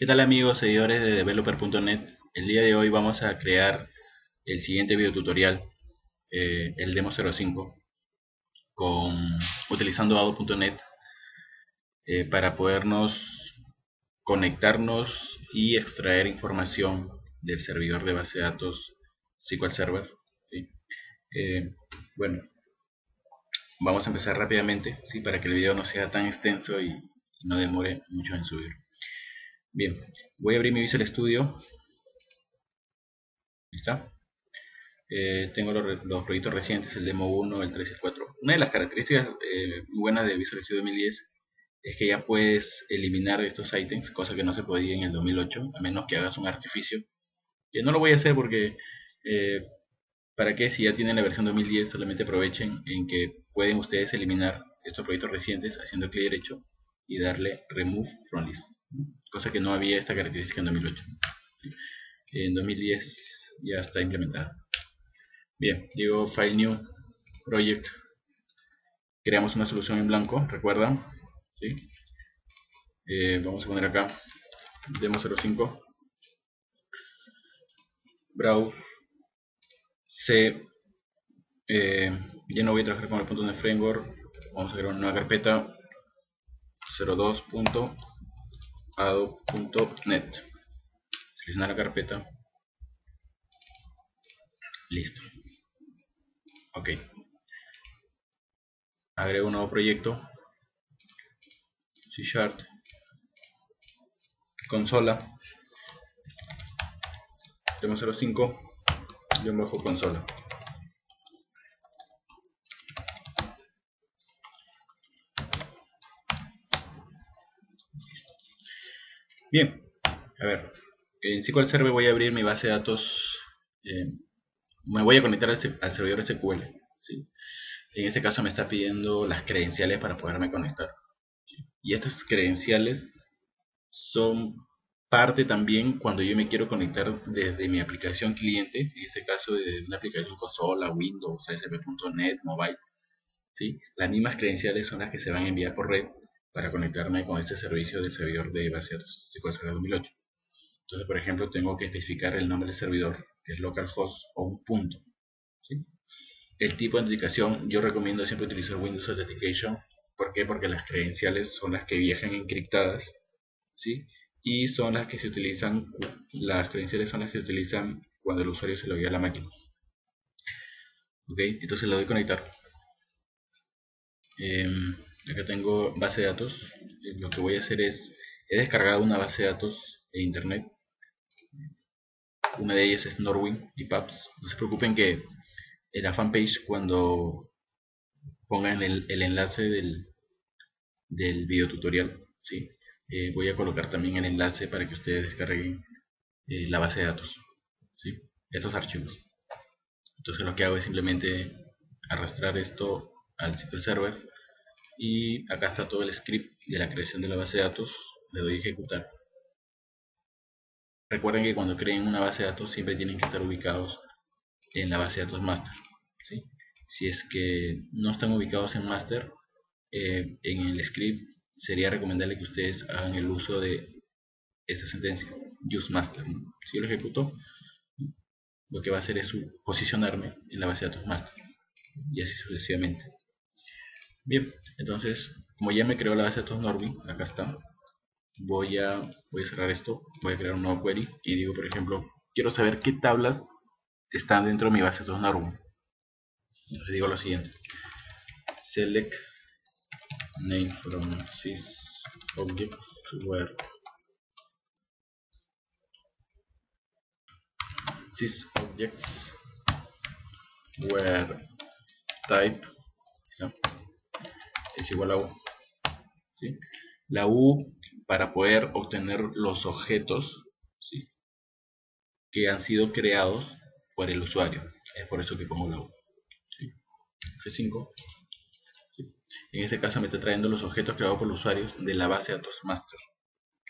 ¿Qué tal amigos, seguidores de developer.net? El día de hoy vamos a crear el siguiente video tutorial, el demo 05, utilizando Ado.net para podernos conectarnos y extraer información del servidor de base de datos SQL Server. ¿Sí? Eh, bueno, vamos a empezar rápidamente, ¿sí? Para que el video no sea tan extenso y no demore mucho en subir. Bien, voy a abrir mi Visual Studio. ¿Está? Tengo los proyectos recientes, el Demo 1, el 3 y el 4. Una de las características muy buenas de Visual Studio 2010 es que ya puedes eliminar estos ítems, cosa que no se podía en el 2008, a menos que hagas un artificio. Que no lo voy a hacer porque, eh, ¿para qué? Si ya tienen la versión 2010, solamente aprovechen en que pueden ustedes eliminar estos proyectos recientes haciendo clic derecho y darle Remove from List. Cosa que no había esta característica en 2008. ¿Sí? En 2010 ya está implementada. Bien, digo File New Project, creamos una solución en blanco, recuerdan, ¿sí? Vamos a poner acá Demo 05, Browse, C, ya no voy a trabajar con el .NET Framework, vamos a crear una nueva carpeta, 02.ado.net, seleccionar la carpeta, listo, ok, agrego un nuevo proyecto, C Sharp, consola, Demo 05, yo bajo consola. Bien, a ver, en SQL Server voy a abrir mi base de datos, me voy a conectar al servidor SQL, ¿sí? En este caso me está pidiendo las credenciales para poderme conectar, y estas credenciales son parte también cuando yo me quiero conectar desde mi aplicación cliente, en este caso de una aplicación consola, Windows, ASP.NET, Mobile, ¿sí? Las mismas credenciales son las que se van a enviar por red para conectarme con este servicio del servidor de base de datos SQL Server 2008. Entonces, por ejemplo, tengo que especificar el nombre del servidor, que es localhost o un punto, ¿sí? El tipo de autenticación, yo recomiendo siempre utilizar Windows Authentication. ¿Por qué? Porque las credenciales son las que viajan encriptadas, ¿sí? Y son las que se utilizan, las credenciales son las que se utilizan cuando el usuario se loguea a la máquina. ¿Ok? Entonces le doy conectar. Acá tengo base de datos. Lo que voy a hacer es, he descargado una base de datos de internet. Una de ellas es Norwin y Paps. No se preocupen que en la fanpage, cuando pongan el enlace del video tutorial, ¿sí? Voy a colocar también el enlace para que ustedes descarguen la base de datos, ¿sí? Estos archivos. Entonces lo que hago es simplemente arrastrar esto al SQL Server y acá está todo el script de la creación de la base de datos. Le doy a ejecutar. Recuerden que cuando creen una base de datos siempre tienen que estar ubicados en la base de datos master, ¿sí? Si es que no están ubicados en master, en el script sería recomendable que ustedes hagan el uso de esta sentencia, use master. Si yo lo ejecuto, lo que va a hacer es posicionarme en la base de datos master y así sucesivamente. Bien, entonces como ya me creó la base de datos Norby, acá está, voy a cerrar esto, voy a crear un nuevo query y digo, por ejemplo, quiero saber qué tablas están dentro de mi base de datos Norby. Entonces digo lo siguiente: select name from sys objects where sys objects where type, ¿sí?, es igual a U, ¿sí? La U para poder obtener los objetos, ¿sí?, que han sido creados por el usuario. Es por eso que pongo la U, ¿sí? F5, ¿sí? En este caso me está trayendo los objetos creados por los usuarios de la base de datos master.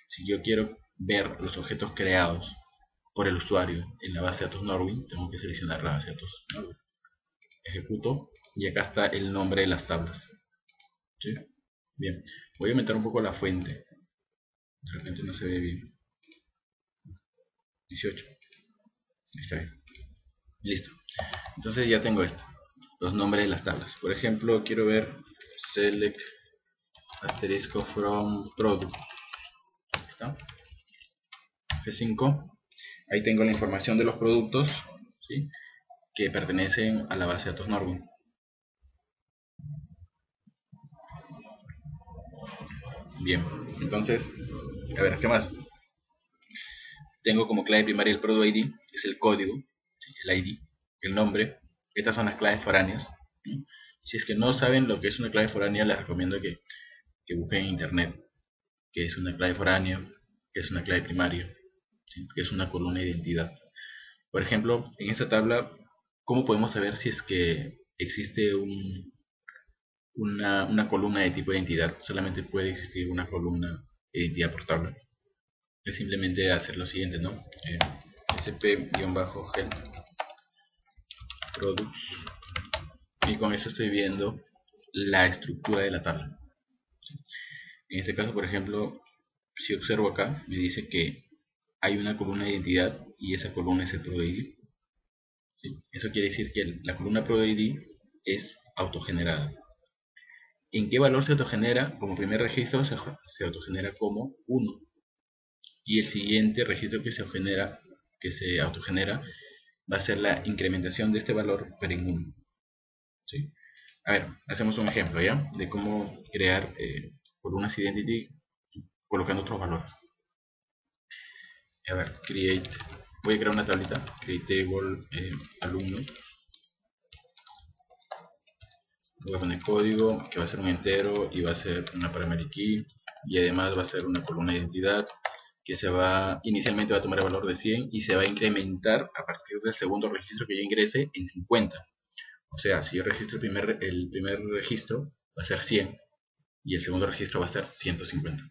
Si yo quiero ver los objetos creados por el usuario en la base de datos Norwin, tengo que seleccionar la base de datos Norwin. Ejecuto y acá está el nombre de las tablas, ¿sí? Bien, voy a aumentar un poco la fuente, de repente no se ve bien. 18. Está bien. Listo. Entonces ya tengo esto. Los nombres de las tablas. Por ejemplo, quiero ver select asterisco from product. ¿Está? F5. Ahí tengo la información de los productos, ¿sí?, que pertenecen a la base de datos Norwin. Bien, entonces, a ver, ¿qué más? Tengo como clave primaria el product ID, que es el código, ¿sí?, el ID, el nombre. Estas son las claves foráneas, ¿sí? Si es que no saben lo que es una clave foránea, les recomiendo que busquen en internet que es una clave foránea, que es una clave primaria, ¿sí?, que es una columna de identidad. Por ejemplo, en esta tabla, ¿cómo podemos saber si es que existe una columna de tipo de identidad? Solamente puede existir una columna de identidad por tabla. Es simplemente hacer lo siguiente, ¿no? sp-help products, y con eso estoy viendo la estructura de la tabla. En este caso, por ejemplo, si observo acá, me dice que hay una columna de identidad y esa columna es el product ID. ¿Sí? Eso quiere decir que la columna product ID es autogenerada. ¿En qué valor se autogenera? Como primer registro se autogenera como 1. Y el siguiente registro que se autogenera va a ser la incrementación de este valor, pero en 1. ¿Sí? A ver, hacemos un ejemplo ya de cómo crear columnas identity colocando otros valores. A ver, create, voy a crear una tablita, create table alumnos. Voy a poner código que va a ser un entero y va a ser una primary key, y además va a ser una columna de identidad que inicialmente va a tomar el valor de 100 y se va a incrementar a partir del segundo registro que yo ingrese en 50. O sea, si yo registro el primer registro va a ser 100 y el segundo registro va a ser 150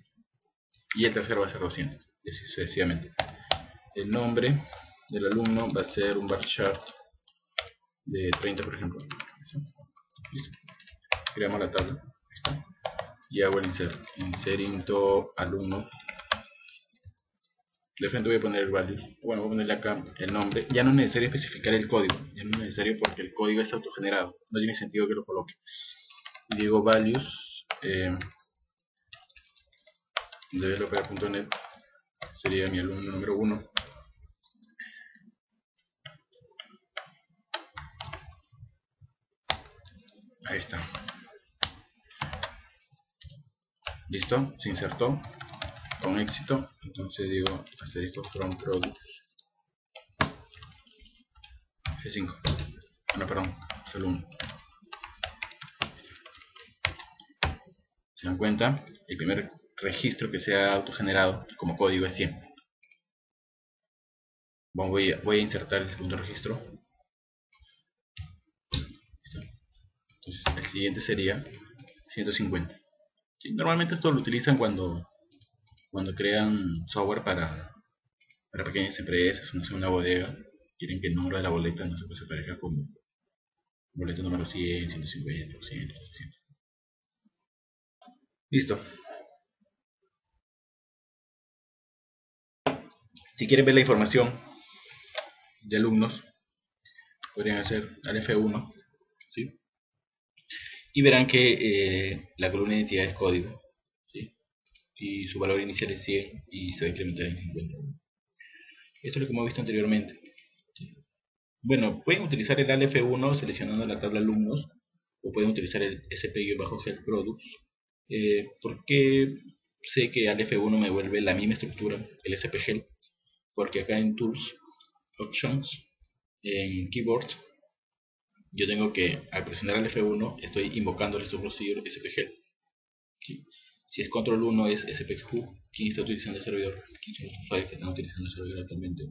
y el tercero va a ser 200, y así sucesivamente. El nombre del alumno va a ser un bar chart de 30, por ejemplo. Listo. Creamos la tabla y hago el insert into alumnos. De frente voy a poner el values, bueno, voy a ponerle acá el nombre. Ya no es necesario especificar el código, ya no es necesario porque el código es autogenerado, no tiene sentido que lo coloque. Y digo values developer.net, sería mi alumno número 1. Ahí está. Listo, se insertó con éxito. Entonces digo asterisco from products F5. No, perdón, solo 1. ¿Se dan cuenta? El primer registro que se ha autogenerado como código es 100. Bueno, voy a insertar el segundo registro. Entonces el siguiente sería 150. ¿Sí? Normalmente esto lo utilizan cuando crean software para pequeñas empresas, no sé, una bodega. Quieren que el número de la boleta no se parezca como boleta número 100, 150, 200, 300. Listo. Si quieren ver la información de alumnos, podrían hacer al F1, ¿sí? Y verán que la columna de identidad es código, ¿sí? Y su valor inicial es 100 y se va a incrementar en 50. Esto es lo que hemos visto anteriormente. Bueno, pueden utilizar el ALF1 seleccionando la tabla alumnos, o pueden utilizar el sp-help products. ¿Por qué sé que ALF1 me vuelve la misma estructura, el sp-help? Porque acá en Tools, Options, en Keyboard, yo tengo que, al presionar el F1, estoy invocando el stop procedure sp-help. ¿Sí? Si es control 1 es sp-who, quién está utilizando el servidor, quién son los usuarios que están utilizando el servidor actualmente,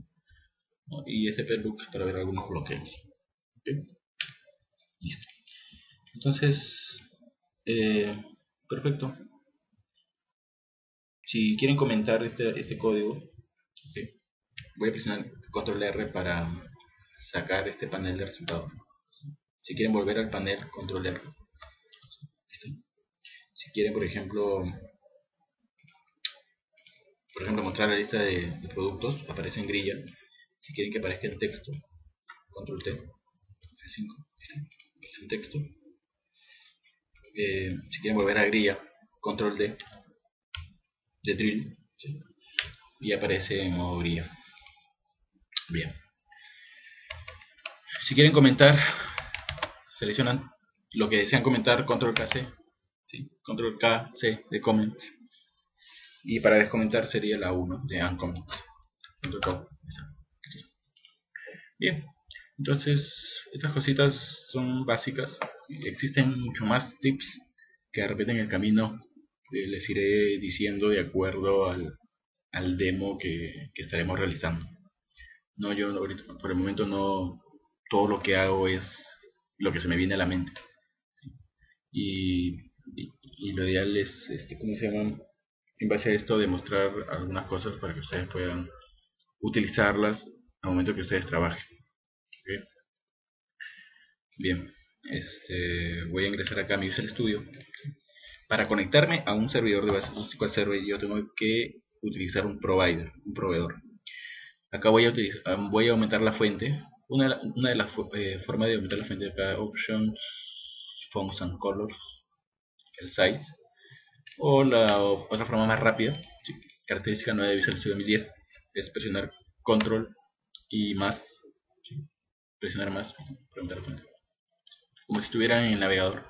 ¿no? Y sp-look para ver algunos bloqueos. ¿Okay? Listo. Entonces, perfecto. Si quieren comentar este código, okay, voy a presionar control R para sacar este panel de resultados. Si quieren volver al panel, control R. ¿Listo? Si quieren, por ejemplo, mostrar la lista de productos, aparece en grilla. Si quieren que aparezca en texto, control T, F5, es el texto. Si quieren volver a grilla, control D, de drill, ¿sí? Y aparece en modo grilla. Bien. Si quieren comentar, seleccionan lo que desean comentar, control KC, ¿sí? Control KC de comments. Y para descomentar sería la 1 de uncomment. Bien, entonces estas cositas son básicas. Existen mucho más tips que de repente en el camino les iré diciendo de acuerdo al demo que estaremos realizando. No, yo ahorita, por el momento no, todo lo que hago es lo que se me viene a la mente. ¿Sí? Y lo ideal es, ¿cómo se llama? En base a esto, demostrar algunas cosas para que ustedes puedan utilizarlas al momento que ustedes trabajen. ¿Okay? Bien, voy a ingresar acá a mi Visual Studio. Para conectarme a un servidor de base de SQL Server, yo tengo que utilizar un proveedor. Acá voy a aumentar la fuente. Una de las formas de aumentar la fuente acá, Options, Fonts and Colors, el Size. O la otra forma más rápida, ¿sí? Característica 9 de Visual Studio 2010, es presionar Control y más, ¿sí? Presionar más para aumentar la fuente. Como si estuviera en el navegador.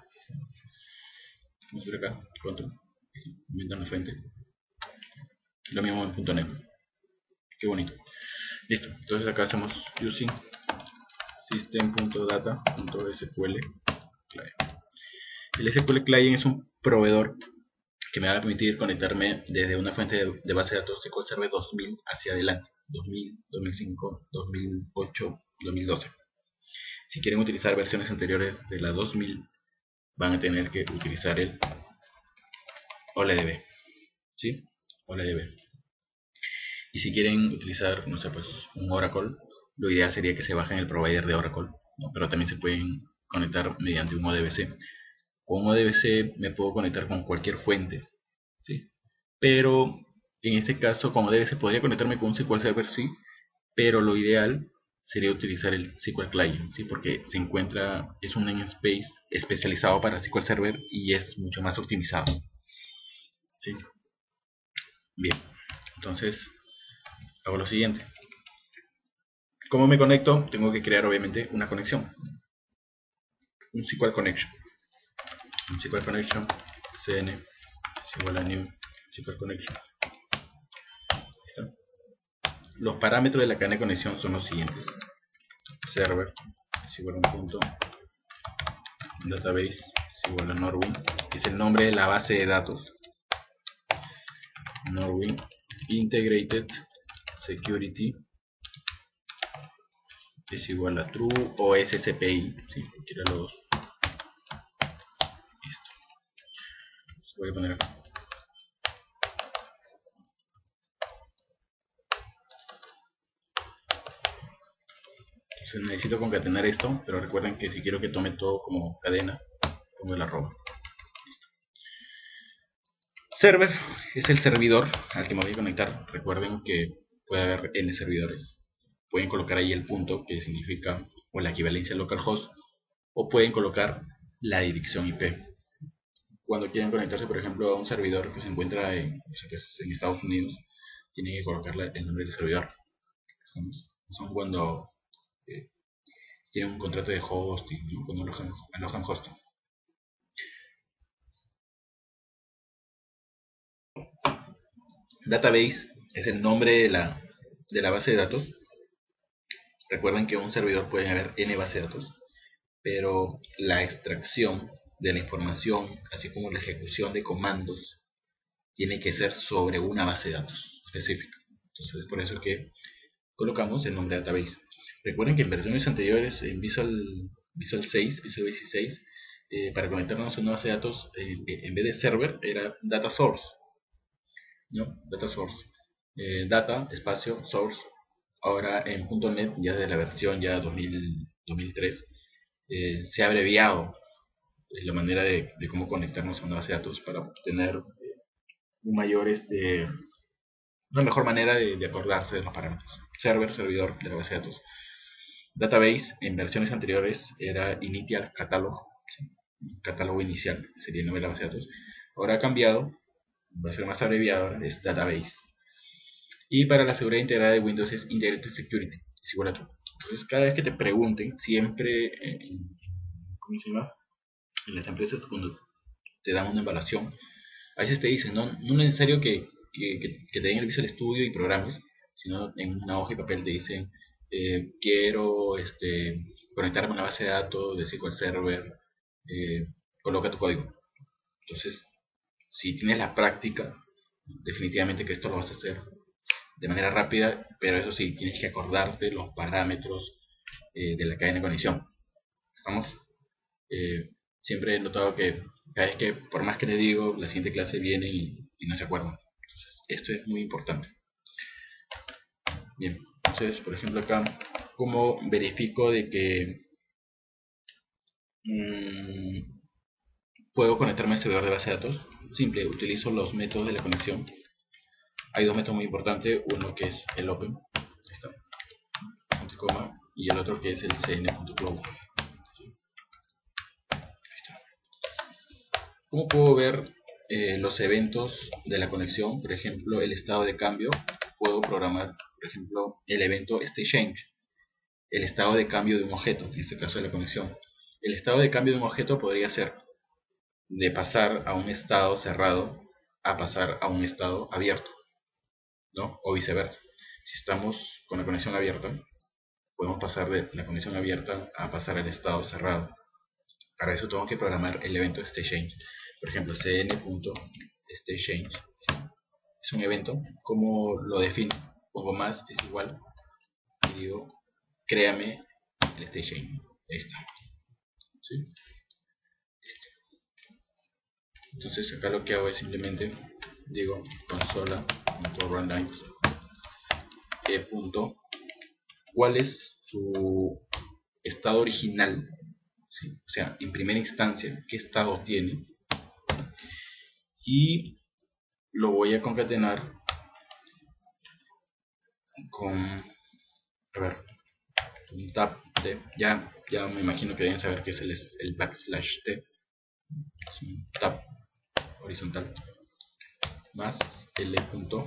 Vamos a ver acá, Control, aumentan la fuente. Lo mismo en .NET. Qué bonito. Listo, entonces acá hacemos using system.data.sql client. El SQL client es un proveedor que me va a permitir conectarme desde una fuente de base de datos SQL Server 2000 hacia adelante, 2000, 2005, 2008, 2012. Si quieren utilizar versiones anteriores de la 2000, van a tener que utilizar el OLEDB, ¿sí? OLEDB. Y si quieren utilizar, no sé, pues un Oracle, lo ideal sería que se bajen el provider de Oracle, ¿no? Pero también se pueden conectar mediante un ODBC. Con un ODBC me puedo conectar con cualquier fuente, ¿sí? Pero en este caso, con ODBC podría conectarme con un SQL Server, sí, pero lo ideal sería utilizar el SQL Client, ¿sí? Porque es un namespace especializado para SQL Server y es mucho más optimizado, ¿sí? Bien, entonces hago lo siguiente. ¿Cómo me conecto? Tengo que crear obviamente una conexión, un SQL Connection. Un SQL Connection, cn es igual a new SQL Connection. ¿Listo? Los parámetros de la cadena de conexión son los siguientes. Server es igual a un punto, database es igual a Norwin, que es el nombre de la base de datos. Norwin Integrated Security es igual a true o SCPI, ¿sí? Cualquiera de los dos. Listo. Voy a poner acá. Entonces necesito concatenar esto, pero recuerden que si quiero que tome todo como cadena, pongo el arroba. Listo. Server es el servidor al que me voy a conectar. Recuerden que puede haber n servidores. Pueden colocar ahí el punto, que significa o la equivalencia localhost, o pueden colocar la dirección IP. Cuando quieren conectarse, por ejemplo, a un servidor que se encuentra en Estados Unidos, tienen que colocar el nombre del servidor. Son cuando tienen un contrato de hosting, ¿no? Cuando alojan hosting. Database es el nombre de la base de datos. Recuerden que en un servidor pueden haber n bases de datos, pero la extracción de la información, así como la ejecución de comandos, tiene que ser sobre una base de datos específica. Entonces es por eso que colocamos el nombre de database. Recuerden que en versiones anteriores, en Visual 6, Visual Basic 6, para conectarnos a una base de datos, en vez de server, era data source, ¿no? Data source. Data, espacio, source. Ahora en .NET, ya de la versión ya 2003, se ha abreviado la manera de cómo conectarnos a una base de datos para obtener una mejor manera de acordarse de los parámetros. servidor de la base de datos. Database en versiones anteriores era initial catalog, ¿sí? Catálogo inicial, sería el nombre de la base de datos. Ahora ha cambiado, va a ser más abreviado, ahora es database. Y para la seguridad integrada de Windows es Integrated Security, es igual a true. Entonces cada vez que te pregunten, siempre, ¿cómo se llama? En las empresas cuando te dan una evaluación, a veces te dicen, no es necesario que te den el Visual Studio y programas, sino en una hoja de papel te dicen, quiero conectarme a una base de datos de SQL Server, coloca tu código. Entonces, si tienes la práctica, definitivamente que esto lo vas a hacer de manera rápida, pero eso sí, tienes que acordarte los parámetros de la cadena de conexión. ¿Estamos? Siempre he notado que cada vez que, por más que le digo, la siguiente clase viene y no se acuerdan. Entonces, esto es muy importante. Bien, entonces, por ejemplo acá, ¿cómo verifico de que puedo conectarme al servidor de base de datos? Simple, utilizo los métodos de la conexión. Hay dos métodos muy importantes, uno que es el open, ahí está, punto y coma, y el otro que es el cn.close. ¿Cómo puedo ver los eventos de la conexión? Por ejemplo, el estado de cambio. Puedo programar, por ejemplo, el evento StateChange, el estado de cambio de un objeto, en este caso de la conexión. El estado de cambio de un objeto podría ser de pasar a un estado cerrado a pasar a un estado abierto, ¿no? O viceversa. Si estamos con la conexión abierta, podemos pasar de la conexión abierta a pasar al estado cerrado. Para eso tengo que programar el evento StateChange. Por ejemplo, cn.StateChange es un evento. ¿Cómo lo defino? Pongo más es igual y digo créame el StateChange. Ahí está. ¿Sí? Entonces acá lo que hago es simplemente digo consola.runlines ¿cuál es su estado original? ¿Sí? O sea, en primera instancia, ¿qué estado tiene? Y lo voy a concatenar con, a ver, un tab t. Ya me imagino que deben saber que es el backslash t. Es un tab horizontal más l.current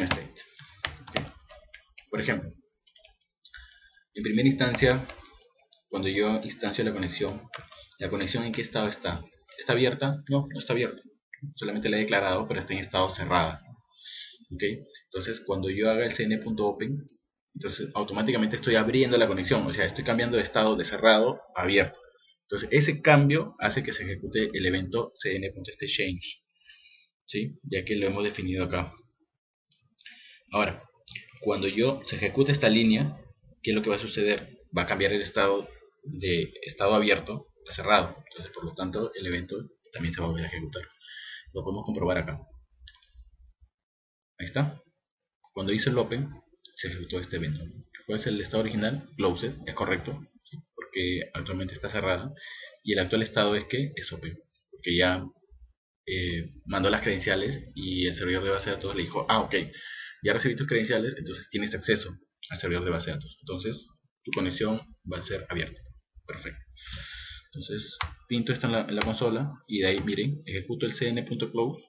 state. Okay. Por ejemplo, en primera instancia, cuando yo instancio la conexión en qué estado está. ¿Está abierta? No está abierta. Solamente la he declarado, pero está en estado cerrada. ¿Okay? Entonces, cuando yo haga el cn.open, entonces automáticamente estoy abriendo la conexión, o sea, estoy cambiando de estado de cerrado a abierto. Entonces, ese cambio hace que se ejecute el evento cn.StateChange, ¿sí? Ya que lo hemos definido acá. Ahora, cuando se ejecute esta línea, ¿qué es lo que va a suceder? Va a cambiar el estado de estado abierto a cerrado. Entonces, por lo tanto, el evento también se va a volver a ejecutar. Lo podemos comprobar acá. Ahí está. Cuando hice el open, se ejecutó este evento. ¿Cuál es el estado original? Closed, es correcto, ¿sí? Porque actualmente está cerrada. Y el actual estado es que es open, porque ya mandó las credenciales y el servidor de base de datos le dijo, ok, ya recibí tus credenciales, entonces tienes acceso al servidor de base de datos. Entonces, tu conexión va a ser abierta. Perfecto. Entonces, pinto esto en la consola y de ahí, miren, ejecuto el cn.close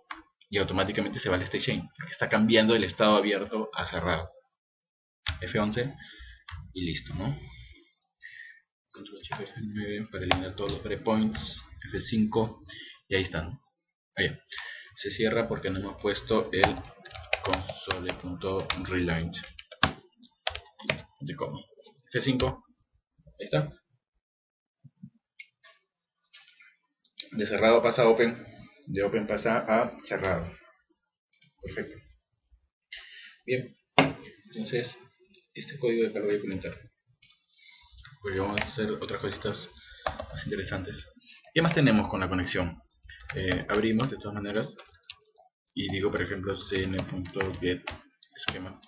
y automáticamente se va al StateChange, porque está cambiando el estado abierto a cerrado. F11 y listo, ¿no? Control Shift F9 para eliminar todos los breakpoints, F5 y ahí están. Ahí se cierra porque no hemos puesto el console.relined de coma. F5, ahí está. De cerrado pasa a open, de open pasa a cerrado. Perfecto. Bien, entonces este código de acá lo voy a comentar. Pues vamos a hacer otras cositas más interesantes. ¿Qué más tenemos con la conexión? Abrimos de todas maneras y digo, por ejemplo, cn.get esquema.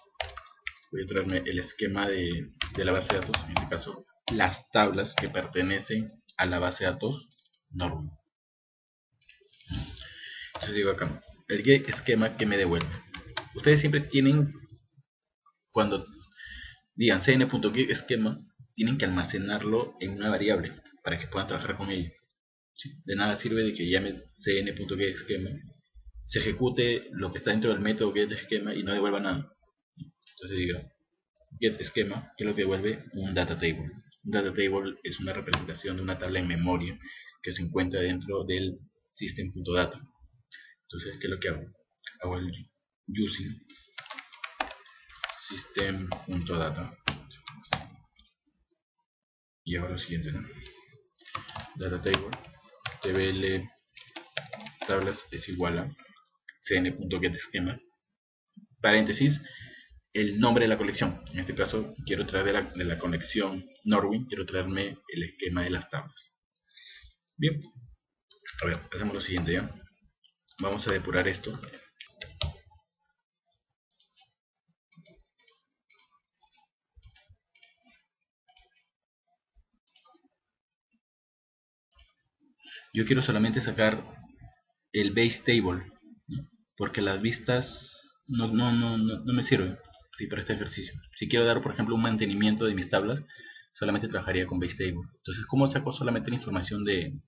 Voy a traerme el esquema de la base de datos, en este caso las tablas que pertenecen a la base de datos normal. Entonces digo acá, el get esquema que me devuelve. Ustedes siempre tienen cuando digan cn.getSchema, tienen que almacenarlo en una variable para que puedan trabajar con ella. ¿Sí? De nada sirve de que llame cn.getSchema, se ejecute lo que está dentro del método getSchema y no devuelva nada. Entonces diga getSchema, que es lo que devuelve un data table. Un data table es una representación de una tabla en memoria que se encuentra dentro del system.data. Entonces, ¿qué es lo que hago? Hago el using system.data y hago lo siguiente, ¿no? Data table tbl tablas es igual a cn.getSchema, paréntesis, el nombre de la colección. En este caso quiero traer de la colección Norwin, quiero traerme el esquema de las tablas. Bien, a ver, hacemos lo siguiente ya. Vamos a depurar esto. Yo quiero solamente sacar el base table, ¿no? Porque las vistas no me sirven, ¿sí? Para este ejercicio. Si quiero dar, por ejemplo, un mantenimiento de mis tablas, solamente trabajaría con base table. Entonces, ¿cómo saco solamente la información de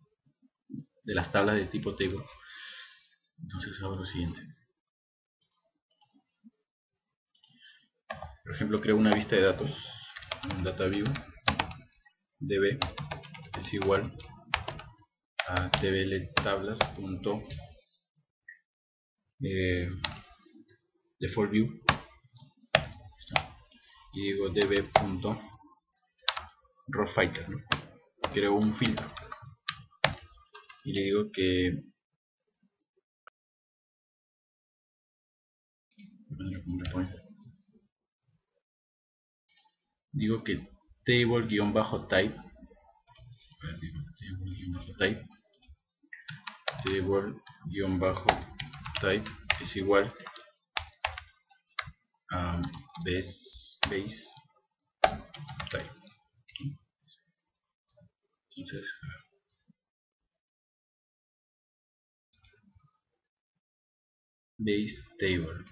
las tablas de tipo table? Entonces hago lo siguiente. Por ejemplo, creo una vista de datos, un data view, db es igual a tbl tablas punto default view, y digo db punto raw fighter, ¿no? Creo un filtro y le digo que table-type table-type es igual a base type. Entonces, base table.